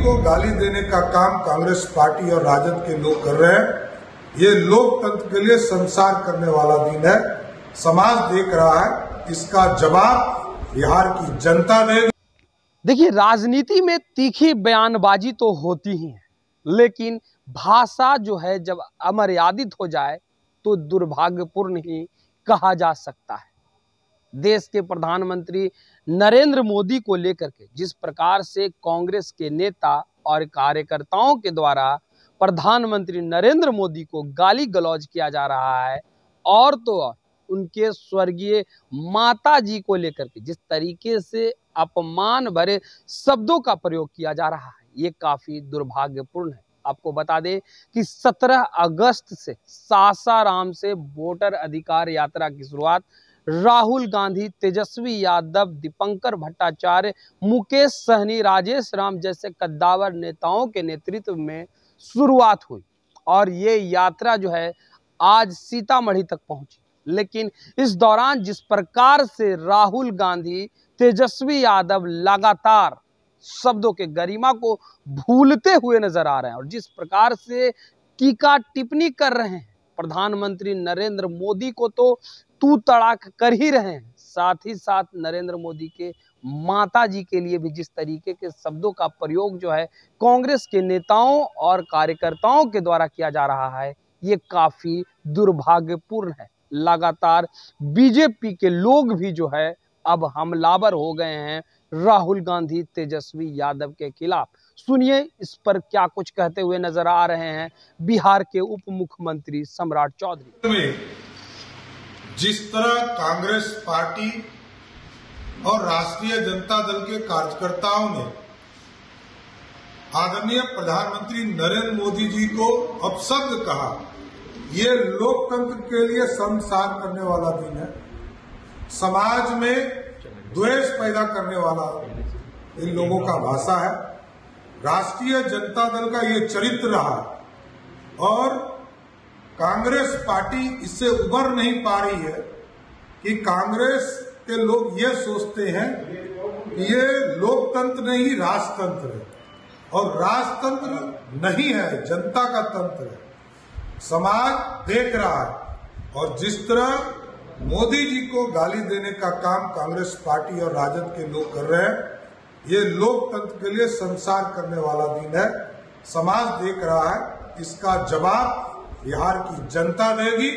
को गाली देने का काम कांग्रेस पार्टी और राजद के लोग कर रहे हैं। ये लोकतंत्र के लिए संसार करने वाला दिन है। समाज देख रहा है, इसका जवाब बिहार की जनता देगी। देखिए, राजनीति में तीखी बयानबाजी तो होती ही है, लेकिन भाषा जो है जब अमर्यादित हो जाए तो दुर्भाग्यपूर्ण ही कहा जा सकता है। देश के प्रधानमंत्री नरेंद्र मोदी को लेकर के जिस प्रकार से कांग्रेस के नेता और कार्यकर्ताओं के द्वारा प्रधानमंत्री नरेंद्र मोदी को गाली गलौज किया जा रहा है, और तो और उनके स्वर्गीय माता जी को लेकर के जिस तरीके से अपमान भरे शब्दों का प्रयोग किया जा रहा है, ये काफी दुर्भाग्यपूर्ण है। आपको बता दें कि 17 अगस्त से सासाराम से वोटर अधिकार यात्रा की शुरुआत राहुल गांधी, तेजस्वी यादव, दीपंकर भट्टाचार्य, मुकेश सहनी, राजेश राम जैसे कद्दावर नेताओं के नेतृत्व में शुरुआत हुई, और ये यात्रा जो है आज सीतामढ़ी तक पहुंची। लेकिन इस दौरान जिस प्रकार से राहुल गांधी, तेजस्वी यादव लगातार शब्दों के गरिमा को भूलते हुए नजर आ रहे हैं और जिस प्रकार से टीका टिप्पणी कर रहे हैं, प्रधानमंत्री नरेंद्र मोदी को तो तू तड़ाक कर ही रहे हैं, साथ ही साथ नरेंद्र मोदी के माता जी के लिए भी जिस तरीके के शब्दों का प्रयोग जो है कांग्रेस के नेताओं और कार्यकर्ताओं के द्वारा किया जा रहा है, ये काफी दुर्भाग्यपूर्ण है। लगातार बीजेपी के लोग भी जो है अब हमलावर हो गए हैं राहुल गांधी, तेजस्वी यादव के खिलाफ। सुनिए इस पर क्या कुछ कहते हुए नजर आ रहे हैं बिहार के उप मुख्यमंत्री सम्राट चौधरी। जिस तरह कांग्रेस पार्टी और राष्ट्रीय जनता दल के कार्यकर्ताओं ने आदरणीय प्रधानमंत्री नरेंद्र मोदी जी को अपशब्द कहा, ये लोकतंत्र के लिए शर्मसार करने वाला दिन है। समाज में द्वेष पैदा करने वाला इन लोगों का भाषा है। राष्ट्रीय जनता दल का ये चरित्र रहा और कांग्रेस पार्टी इससे उबर नहीं पा रही है कि कांग्रेस के लोग ये सोचते हैं कि ये लोकतंत्र नहीं राजतंत्र है, और राजतंत्र नहीं है, जनता का तंत्र है। समाज देख रहा है, और जिस तरह मोदी जी को गाली देने का काम कांग्रेस पार्टी और राजद के लोग कर रहे हैं, ये लोकतंत्र के लिए संसार करने वाला दिन है। समाज देख रहा है, इसका जवाब बिहार की जनता देगी,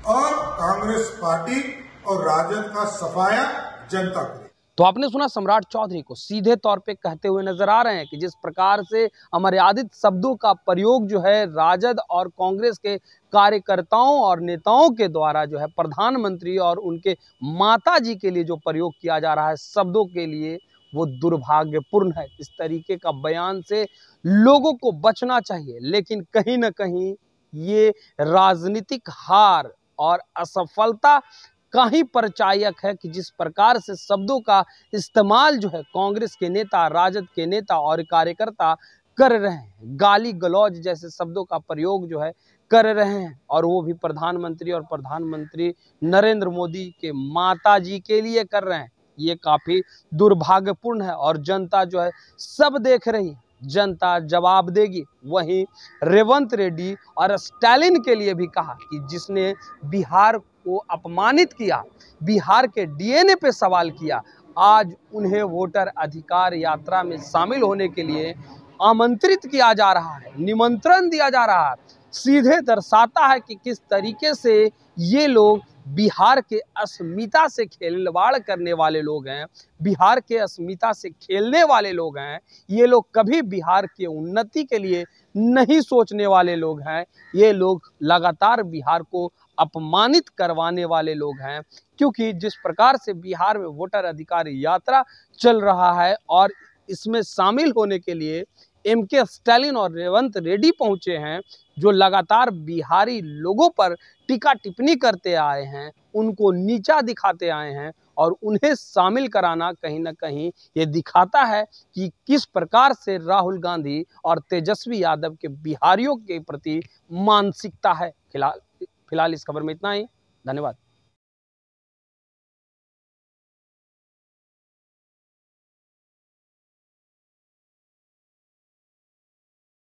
और कांग्रेस पार्टी और राजद का सफाया जनता करेगी। तो आपने सुना सम्राट चौधरी को सीधे तौर पे कहते हुए नजर आ रहे हैं कि जिस प्रकार से अमर्यादित शब्दों का प्रयोग जो है राजद और कांग्रेस के कार्यकर्ताओं और नेताओं के द्वारा जो है प्रधानमंत्री और उनके माता जी के लिए जो प्रयोग किया जा रहा है शब्दों के लिए, वो दुर्भाग्यपूर्ण है। इस तरीके का बयान से लोगों को बचना चाहिए, लेकिन कहीं ना कहीं ये राजनीतिक हार और असफलता का ही परिचायक है कि जिस प्रकार से शब्दों का इस्तेमाल जो है कांग्रेस के नेता, राजद के नेता और कार्यकर्ता कर रहे हैं, गाली गलौज जैसे शब्दों का प्रयोग जो है कर रहे हैं, और वो भी प्रधानमंत्री और प्रधानमंत्री नरेंद्र मोदी के माता जी के लिए कर रहे हैं। ये काफी दुर्भाग्यपूर्ण है और जनता जो है सब देख रही है, जनता जवाब देगी। वहीं रेवंत रेड्डी और स्टालिन के लिए भी कहा कि जिसने बिहार को अपमानित किया, बिहार के डीएनए पे सवाल किया, आज उन्हें वोटर अधिकार यात्रा में शामिल होने के लिए आमंत्रित किया जा रहा है, निमंत्रण दिया जा रहा है। सीधे दर्शाता है कि किस तरीके से ये लोग बिहार के अस्मिता से खिलवाड़ करने वाले लोग हैं, बिहार के अस्मिता से खेलने वाले लोग हैं। ये लोग कभी बिहार की उन्नति के लिए नहीं सोचने वाले लोग हैं। ये लोग लगातार बिहार को अपमानित करवाने वाले लोग हैं, क्योंकि जिस प्रकार से बिहार में वोटर अधिकार यात्रा चल रहा है और इसमें शामिल होने के लिए एमके स्टालिन और रेवंत रेड्डी पहुंचे हैं, जो लगातार बिहारी लोगों पर टीका टिप्पणी करते आए हैं, उनको नीचा दिखाते आए हैं, और उन्हें शामिल कराना कहीं ना कहीं ये दिखाता है कि किस प्रकार से राहुल गांधी और तेजस्वी यादव के बिहारियों के प्रति मानसिकता है। फिलहाल इस खबर में इतना ही। धन्यवाद।